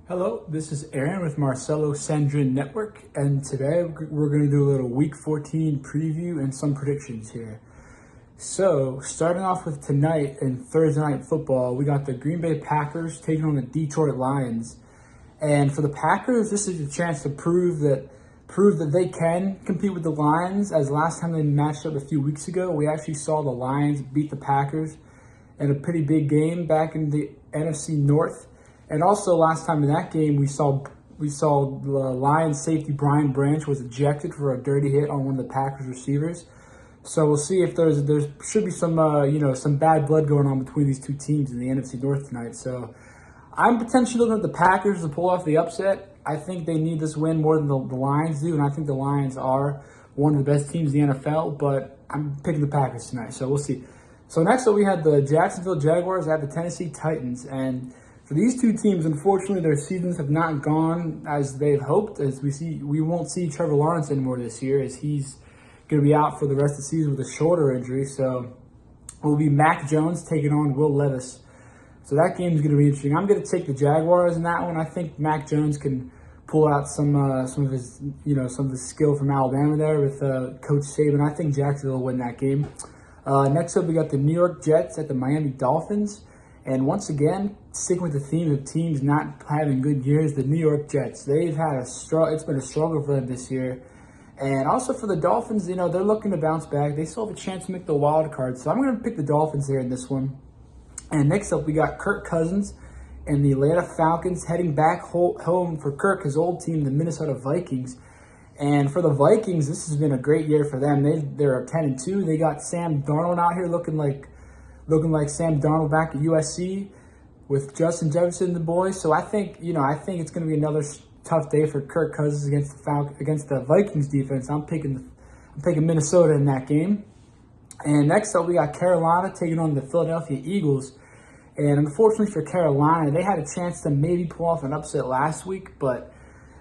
Hello, this is Aaron with Marcelo Sandrin Network, and today we're going to do a little Week 14 preview and some predictions here. So, starting off with tonight in Thursday Night Football, we got the Green Bay Packers taking on the Detroit Lions. And for the Packers, this is a chance to prove that they can compete with the Lions, as last time they matched up a few weeks ago, we actually saw the Lions beat the Packers in a pretty big game back in the NFC North. And also last time in that game, we saw the Lions safety Brian Branch was ejected for a dirty hit on one of the Packers receivers. So we'll see if there should be some some bad blood going on between these two teams in the NFC North tonight. So I'm potentially looking at the Packers to pull off the upset. I think they need this win more than the Lions do, and I think the Lions are one of the best teams in the NFL. But I'm picking the Packers tonight, so we'll see. So next up, we had the Jacksonville Jaguars at the Tennessee Titans, and for these two teams, unfortunately, their seasons have not gone as they've hoped. As we won't see Trevor Lawrence anymore this year, as he's going to be out for the rest of the season with a shoulder injury. So it will be Mac Jones taking on Will Levis. So that game is going to be interesting. I'm going to take the Jaguars in that one. I think Mac Jones can pull out some of his skill from Alabama there with Coach Saban. I think Jacksonville will win that game. Next up, we got the New York Jets at the Miami Dolphins. And once again, sticking with the theme of teams not having good years, the New York Jets, they've had it's been a struggle for them this year. And also for the Dolphins, they're looking to bounce back. They still have a chance to make the wild card. So I'm going to pick the Dolphins here in this one. And next up, we got Kirk Cousins and the Atlanta Falcons heading back home for Kirk, his old team, the Minnesota Vikings. And for the Vikings, this has been a great year for them. They're 10-2. They got Sam Darnold out here looking like Sam Darnold back at USC with Justin Jefferson and the boys. So I think it's going to be another tough day for Kirk Cousins against the Vikings defense. I'm picking Minnesota in that game. And next up, we got Carolina taking on the Philadelphia Eagles. And unfortunately for Carolina, they had a chance to maybe pull off an upset last week, but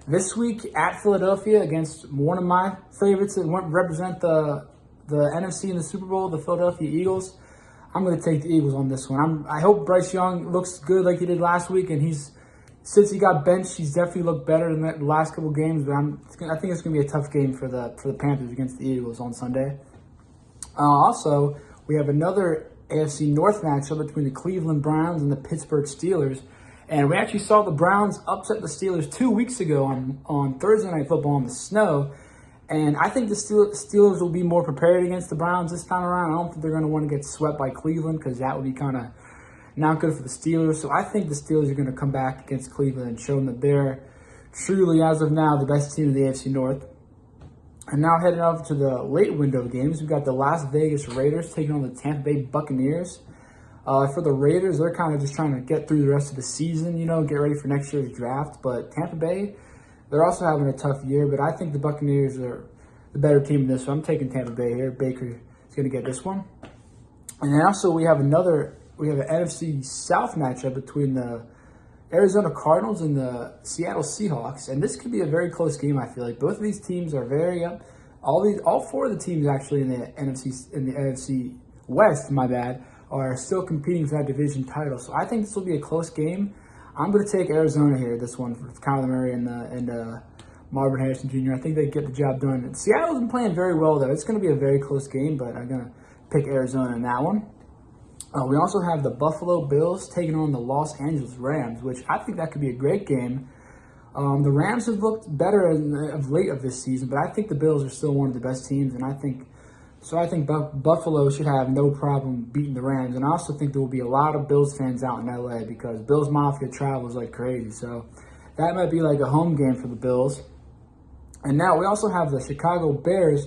this week at Philadelphia against one of my favorites that represent the NFC in the Super Bowl, the Philadelphia Eagles, I'm going to take the Eagles on this one. I hope Bryce Young looks good like he did last week, and since he got benched, he's definitely looked better than the last couple games. But I think it's going to be a tough game for the Panthers against the Eagles on Sunday. Also, we have another AFC North matchup between the Cleveland Browns and the Pittsburgh Steelers, and we actually saw the Browns upset the Steelers 2 weeks ago on Thursday Night Football in the snow. And I think the Steelers will be more prepared against the Browns this time around. I don't think they're going to want to get swept by Cleveland because that would be kind of not good for the Steelers. So I think the Steelers are going to come back against Cleveland and show them that they're truly, as of now, the best team in the AFC North. And now heading over to the late window games, we've got the Las Vegas Raiders taking on the Tampa Bay Buccaneers. For the Raiders, they're kind of just trying to get through the rest of the season, get ready for next year's draft. But Tampa Bay, they're also having a tough year, but I think the Buccaneers are the better team in this one. I'm taking Tampa Bay here. Baker is going to get this one. And then also we have an NFC South matchup between the Arizona Cardinals and the Seattle Seahawks, and this could be a very close game. I feel like both of these teams are very up. All four of the teams actually in the NFC West, are still competing for that division title. So I think this will be a close game. I'm going to take Arizona here, this one, for Kyler Murray and Marvin Harrison Jr. I think they get the job done. And Seattle's been playing very well, though. It's going to be a very close game, but I'm going to pick Arizona in that one. We also have the Buffalo Bills taking on the Los Angeles Rams, which I think that could be a great game. The Rams have looked better of late of this season, but I think the Bills are still one of the best teams, and I think Buffalo should have no problem beating the Rams. And I also think there will be a lot of Bills fans out in LA because Bills Mafia travels like crazy. So that might be like a home game for the Bills. And now we also have the Chicago Bears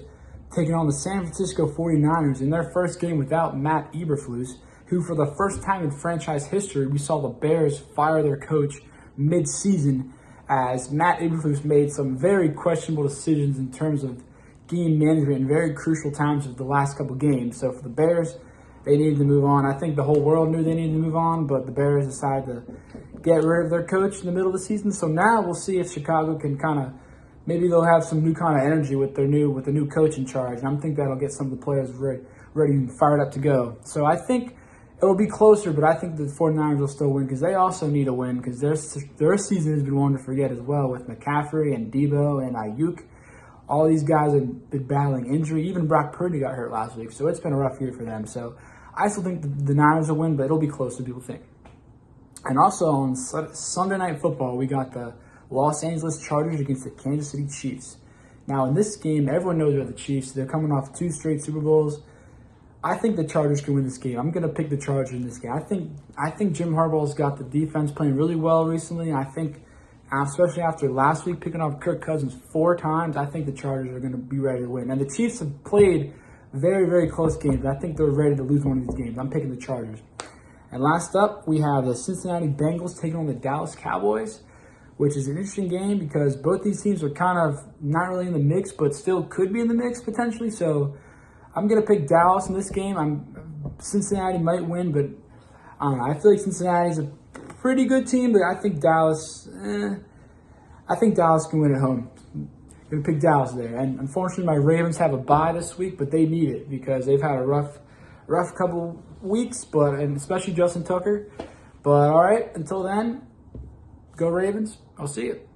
taking on the San Francisco 49ers in their first game without Matt Eberflus, who for the first time in franchise history, we saw the Bears fire their coach mid-season as Matt Eberflus made some very questionable decisions in terms of game management in very crucial times of the last couple games. So for the Bears, they needed to move on. I think the whole world knew they needed to move on, but the Bears decided to get rid of their coach in the middle of the season. So now we'll see if Chicago can maybe they'll have some new kind of energy with the new coach in charge. And I think that'll get some of the players ready and fired up to go. So I think It'll be closer, but I think the 49ers will still win because they also need a win because their season has been one to forget as well with McCaffrey and Debo and Ayuk. All these guys have been battling injury. Even Brock Purdy got hurt last week, so it's been a rough year for them. So I still think the Niners will win, but it'll be closer than people think. And also on Sunday Night Football, we got the Los Angeles Chargers against the Kansas City Chiefs. Now, in this game, everyone knows about the Chiefs. They're coming off 2 straight Super Bowls. I think the Chargers can win this game. I'm going to pick the Chargers in this game. I think Jim Harbaugh's got the defense playing really well recently. I think, especially after last week picking off Kirk Cousins 4 times, I think the Chargers are going to be ready to win. And the Chiefs have played very, very close games. I think they're ready to lose one of these games. I'm picking the Chargers. And last up, we have the Cincinnati Bengals taking on the Dallas Cowboys, which is an interesting game because both these teams are kind of not really in the mix, but still could be in the mix potentially. So I'm going to pick Dallas in this game. Cincinnati might win, but I don't know. I feel like Cincinnati's a pretty good team, but I think Dallas can win at home. I'm going to pick Dallas there. And unfortunately, my Ravens have a bye this week, but they need it because they've had a rough couple weeks, and especially Justin Tucker. But all right, until then, go Ravens. I'll see you.